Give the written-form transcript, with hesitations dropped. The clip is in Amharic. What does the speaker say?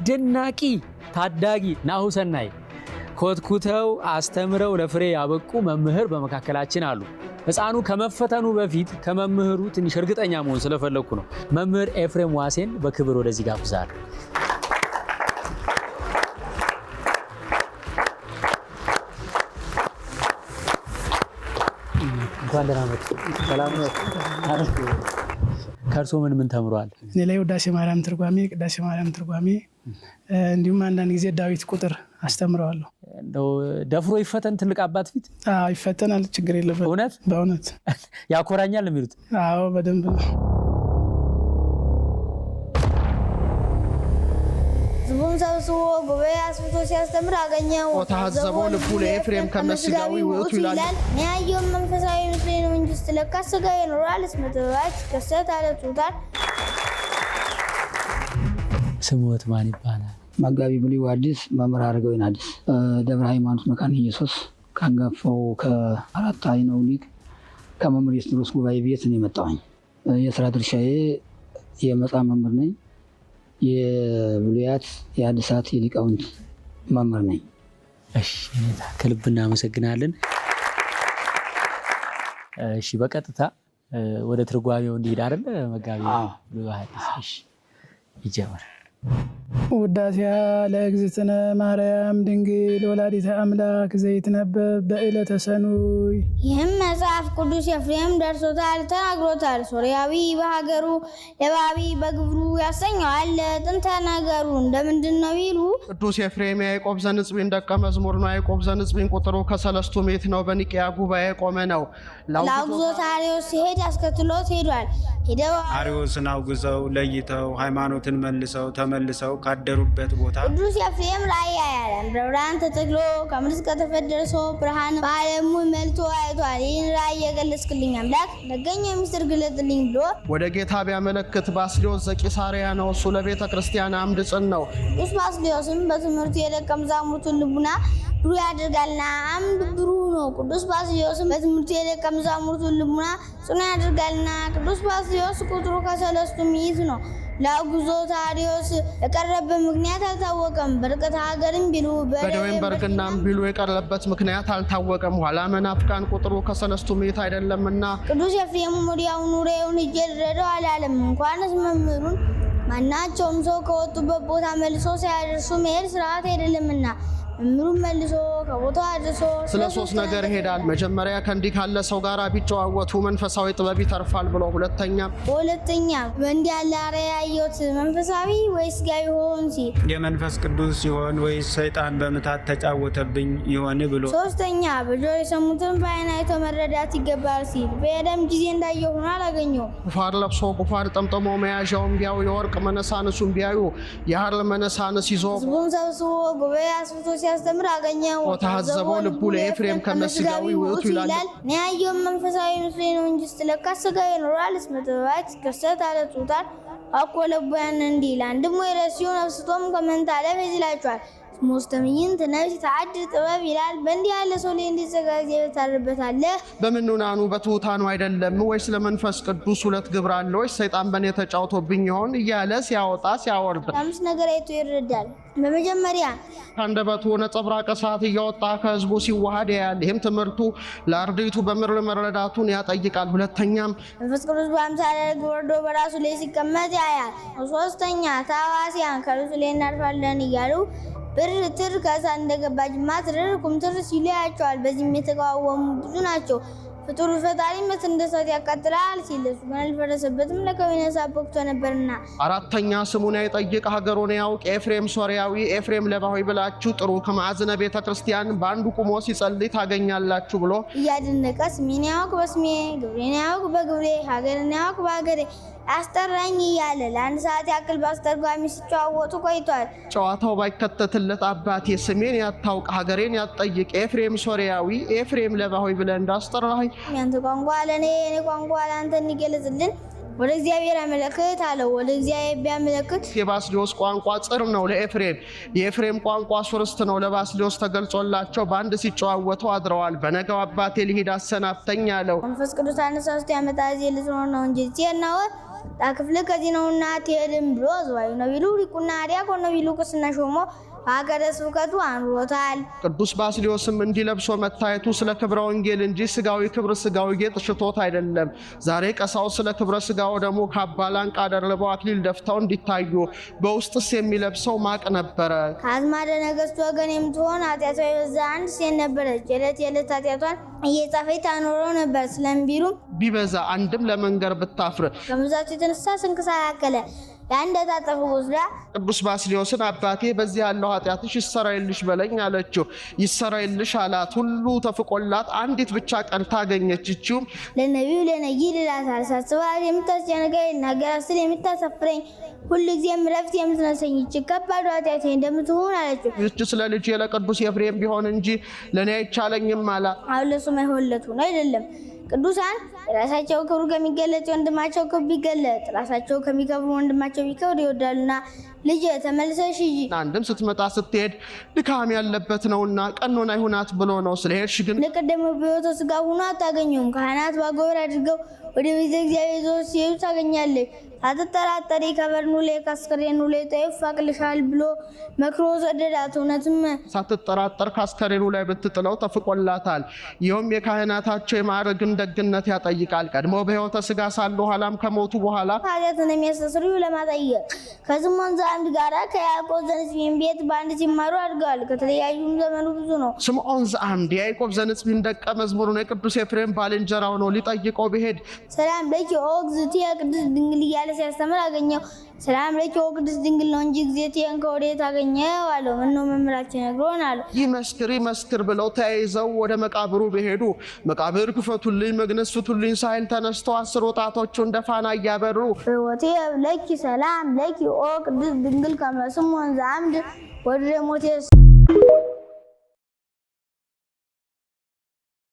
አስደናቂ ታዳጊ ናሁሰናይ ኮትኩተው አስተምረው ለፍሬ ያበቁ መምህር በመካከላችን አሉ። ሕፃኑ ከመፈተኑ በፊት ከመምህሩ ትንሽ እርግጠኛ መሆን ስለፈለኩ ነው። መምህር ኤፍሬም ዋሴን በክብር ወደዚህ ጋብዛለሁ። እንኳን ደህና መጡ። ሰላም ነው። ከርሶ ምን ተምሯል? እኔ ላይ ውዳሴ ማርያም ትርጓሜ፣ ቅዳሴ ማርያም ትርጓሜ እንዲሁም አንዳንድ ጊዜ ዳዊት ቁጥር አስተምረዋለሁ። እንደው ደፍሮ ይፈተን ትልቅ አባት ፊት? አዎ ይፈተናል፣ ችግር የለበትም። እውነት በእውነት ያኮራኛል የሚሉት? አዎ በደንብ ነው። ዝቡን ሰብስቦ ጉባኤ አስፍቶ ሲያስተምር አገኘው። ወታዘበው ልቡ ለኤፍሬም ከመስጋዊ ውእቱ ይላል። ያየው መንፈሳዊ ምስሌ ነው እንጂ ስለካ ስጋዬ ኖራል ስመተዋች ከሰት አለቱታል። ስሙት ማን ይባላል? መጋቢ ብሉይ አዲስ መምህር አረጋዊን አዲስ ደብረ ሃይማኖት መካነ ኢየሱስ ካንጋፋው ከአራት አይነው ሊቅ ከመምህር የስድሮስ ጉባኤ ቤት ነው የመጣሁኝ። የሥራ ድርሻዬ የመጽሐፍ መምህር ነኝ። የብሉያት የአዲሳት የሊቃውንት መምህር ነኝ። እሺ ከልብ እናመሰግናለን። እሺ በቀጥታ ወደ ትርጓሜው እንዲሄድ አይደል መጋቢ ብሉይ አዲስ? እሺ ይጀምር። ውዳሴያ ለእግዝእትነ ማርያም ድንግል ወላዲተ አምላክ ዘይትነበብ በዕለተ ሰኑይ። ይህም መጽሐፍ ቅዱስ ኤፍሬም ደርሶታል፣ ተናግሮታል። ሶርያዊ በሀገሩ ለባቢ በግብሩ ያሰኘዋል ጥንተ ነገሩ እንደምንድን ነው ቢሉ ቅዱስ ኤፍሬም ያዕቆብ ዘንጽቢን ደቀ መዝሙር ነው። ያዕቆብ ዘንጽቢን ቁጥሩ ከሰለስቱ ምዕት ነው። በኒቅያ ጉባኤ ቆመ ነው። ለአውግዞት አርዮስ ሲሄድ አስከትሎት ሄዷል። ሄደው አርዮስን አውግዘው ለይተው ሃይማኖትን መልሰው ተመልሰው ካደሩበት ቦታ ቅዱስ ኤፍሬም ራእይ ያያል። በብርሃን ተተክሎ ከምድር ከተፈደረሶ ብርሃን በዓለሙ መልቶ አይቷል። ይህን ራእይ የገለጽክልኝ አምላክ ነገኘው ምስጢር ግለጥልኝ ብሎ ወደ ጌታ ቢያመለክት ባስልዮስ ዘቂሳርያ ነው። እሱ ለቤተ ክርስቲያን አምድ ጽን ነው። ቅዱስ ባስልዮስም በትምህርቱ የደቀ መዛሙርቱን ልቡና ብሩህ ያደርጋልና አምድ ብሩህ ነው። ቅዱስ ባስልዮስም በትምህርቱ የደቀ መዛሙርቱን ልቡና ጽኑ ያደርጋልና ቅዱስ ባስልዮስ ቁጥሩ ከሰለስቱ ምዕት ነው። ለአውግዞት አርዮስ የቀረበ ምክንያት አልታወቀም። በርቀት ሀገርም ቢሉ በደዌም በርግናም ቢሉ የቀረበበት ምክንያት አልታወቀም። ኋላ መናፍቃን ቁጥሩ ከሰለስቱ ምዕት አይደለምና ቅዱስ ኤፍሬም ወዲያውኑ ሬውን እጄ ልረዳው አላለም። እንኳንስ መምህሩን ማናቸውም ሰው ከወጡበት ቦታ መልሶ ሳያደርሱ መሄድ ስርዓት አይደለምና መምህሩን መልሶ ከቦታው አድርሶ ስለ ሶስት ነገር ይሄዳል። መጀመሪያ ከእንዲህ ካለ ሰው ጋር ቢጨዋወቱ መንፈሳዊ ጥበብ ይተርፋል ብሎ፣ ሁለተኛ በእንዲህ ያለ አርአያ ያየሁት መንፈሳዊ ወይስ ሥጋዊ ሆን ሲል የመንፈስ ቅዱስ ሲሆን ወይስ ሰይጣን በምታት ተጫወተብኝ ይሆን ብሎ፣ ሶስተኛ በጆሮ የሰሙትን በዓይን አይቶ መረዳት ይገባል ሲል በሄደም ጊዜ እንዳየው ሆኖ አላገኘውም። ቁፋር ለብሶ ቁፋር ጠምጥሞ መያዣውን ቢያዩ የወርቅ መነሳንሱን ቢያዩ የሐር መነሳንስ ይዞ ሕዝቡን ሰብስቦ ጉባኤ አስፍቶ ሲያስተምር አገኘው። ወታዘበው ልቡ ለኤፍሬም ከመስጋዊ ውእቱ ይላል። ያየው መንፈሳዊ ምስሌ ነው እንጂ ስለካ ስጋዬ ኖራል ስመተዋች ከሰት አለቱታል። አቆለቡያን እንዲህ ለአንድም ወይ ረሲውን አብስቶም ከመንታለፍ ይዝላቸዋል። ሙስተምይን ተነሽ ተዓድ ጥበብ ይላል። በእንዲህ ያለ ሰው ላይ እንዲዘጋጅ ይታርበታለህ። በምንናኑ በትሑታኑ አይደለም ወይስ ለመንፈስ ቅዱስ ሁለት ግብር አለ ወይስ ሰይጣን በእኔ ተጫውቶብኝ ይሆን እያለ ሲያወጣ ሲያወርድ አምስት ነገር አይቶ ይረዳል። በመጀመሪያ አንደበቱ ነጸብራቀ እሳት እያወጣ ከህዝቡ ሲዋሃድ ያያል። ይህም ትምህርቱ ለአርድእቱ በምድር መረዳቱን ያጠይቃል። ሁለተኛም መንፈስ ቅዱስ በአምሳለ ርግብ ወርዶ በራሱ ላይ ሲቀመጥ ያያል። ሶስተኛ ታዋሲያን ከእርሱ ላይ እናርፋለን እያሉ ብር ትር ከእሳት እንደገባ ጅማት ትር ኩምትር ሲሉ ያያቸዋል። በዚህም የተቃወሙ ብዙ ናቸው። ፍጡር ፈጣሪ መት እንደሳት ያቃጥላል ሲል እሱ ግን አልፈረሰበትም ለከዊነ ሳቦክቶ ነበርና። አራተኛ ስሙን አይጠይቅ ሀገሩን ያውቅ ኤፍሬም ሶርያዊ ኤፍሬም ለባሆይ ብላችሁ ጥሩ ከማዕዝነ ቤተ ክርስቲያን በአንዱ ቁሞ ሲጸልይ ታገኛላችሁ ብሎ እያደነቀ ስሜን ያውቅ በስሜ ግብሬን ያውቅ በግብሬ ሀገርን ያውቅ በሀገሬ አስጠራኝ እያለ ለአንድ ሰዓት ያክል በአስተርጓሚ ሲጨዋወቱ ቆይቷል። ጨዋታው ባይከተትለት አባቴ ስሜን ያታውቅ ሀገሬን ያጠይቅ ኤፍሬም ሶርያዊ ኤፍሬም ለባሆይ ብለህ እንዳስጠራኸኝ ያንተ ቋንቋ ለእኔ የኔ ቋንቋ ለአንተ እንዲገለጽልን ወደ እግዚአብሔር አመለክት አለው። ወደ እግዚአብሔር ቢያመለክት የባስልዮስ ቋንቋ ጽር ነው ለኤፍሬም፣ የኤፍሬም ቋንቋ ሱርስት ነው ለባስልዮስ ተገልጾላቸው በአንድ ሲጨዋወቱ አድረዋል። በነገው አባቴ ልሂድ አሰናብተኝ አለው። መንፈስ ቅዱስ አነሳስቶ ያመጣ እዚህ ልትኖር ነው እንጂ ነው ታክፍል ከዚህ ነውና ትሄድም ብሎ ዘዋዩ ነብዩ ሊቁና ዲያቆን ነብዩ ሉቃስና ሾሞ ሀገረ ስብከቱ አኑሮታል። ቅዱስ ባስልዮስም እንዲለብሶ መታየቱ ስለ ክብረ ወንጌል እንጂ ስጋዊ ክብር ስጋዊ ጌጥ ሽቶት አይደለም። ዛሬ ቀሳው ስለ ክብረ ስጋው ደግሞ ካባ ላንቃ ደርበው አክሊል ደፍተው እንዲታዩ በውስጥስ የሚለብሰው ማቅ ነበረ። ከአዝማደ ነገሥት ወገን የምትሆን ኃጢአቷ የበዛ አንድ ሴት ነበረች። የዕለት የዕለት ኃጢአቷን እየጻፈች ታኖረው ነበር። ስለምቢሉም ቢበዛ አንድም ለመንገር ብታፍር ከመዛቱ የተነሳ ስንክሳር አከለ ያንደ ታጠፉ ወስዳ ቅዱስ ባስልዮስን አባቴ በዚህ ያለው ኃጢአትሽ ይሰራይልሽ በለኝ አለችው። ይሰራይልሽ አላት። ሁሉ ተፍቆላት አንዲት ብቻ ቀን ታገኘች። እቺው ለነቢዩ ለነጊል ላታል ሳስባል የምታስጨንቀኝ ነገር ስለ የምታሰፍረኝ ሁሉ ጊዜም ረፍት የምትነሰኝ እቺ ከባድ ኃጢአቴ እንደምትሆን አለችው። እቺ ስለ ልጅ ለቅዱስ ኤፍሬም ቢሆን እንጂ ለኔ አይቻለኝም አላ አውለሱ ማይሆለቱ ነው አይደለም። ቅዱሳን ራሳቸው ክብሩ ከሚገለጥ ወንድማቸው ክብሩ ቢገለጥ ራሳቸው ከሚከብሩ ወንድማቸው ቢከብር ይወዳሉና ልጅ ተመልሰሽ ሂጂ አንድም ስትመጣ ስትሄድ ድካም ያለበት ነውና ቀኖና ይሁናት ብሎ ነው። ስለሄድሽ ግን ለቀደመ በሕይወተ ሥጋ ሆኖ አታገኙም። ካህናት ባጎበር አድርገው ወደ ቤተ እግዚአብሔር ይዘው ሲሄዱ ታገኛለች። ሳትጠራጠሪ ከበርኑ ላይ ካስከሬኑ ላይ ተይፋቅልሻል ብሎ መክሮ ሰደዳት። እውነትም ሳትጠራጠር ካስከሬኑ ላይ ብትጥለው ተፍቆላታል። ይኸውም የካህናታቸው የማዕረግን ደግነት ያጠይቃል። ቀድሞ በሕይወተ ሥጋ ሳሉ ኋላም ከሞቱ በኋላ ኃጢአትን የሚያስተሰርዩ ለማጠየቅ ከስምዖን ዘአምድ ጋር ከያዕቆብ ዘንጽቢን ቤት በአንድ ሲማሩ አድገዋል። ከተለያዩም ዘመኑ ብዙ ነው። ስምዖን ዘአምድ የያዕቆብ ዘንጽቢን ደቀ መዝሙሩን የቅዱስ ኤፍሬም ባልንጀራው ነው። ሊጠይቀው ቢሄድ ሰላም ለኪ ኦ እግዝእትየ ቅድስት ድንግል እያለ ሲያስተምር አገኘው። ሰላም ለኪ ኦ ቅድስት ድንግል ነው እንጂ እግዝእትየን ከወዴት አገኘው አለው። ምነው መምህራችን ነግሮን አለው። ይመስክር ብለው ተያይዘው ወደ መቃብሩ ቢሄዱ መቃብር ክፈቱልኝ መግነዝ ፍቱልኝ ሳይል ተነስቶ 10 ወጣቶቹ እንደ ፋና እያበሩ ሕይወቴ ለኪ ሰላም ለኪ ኦ ቅድስት ድንግል ከመ ስምዖን ዘአምድ ወደ ሞቴ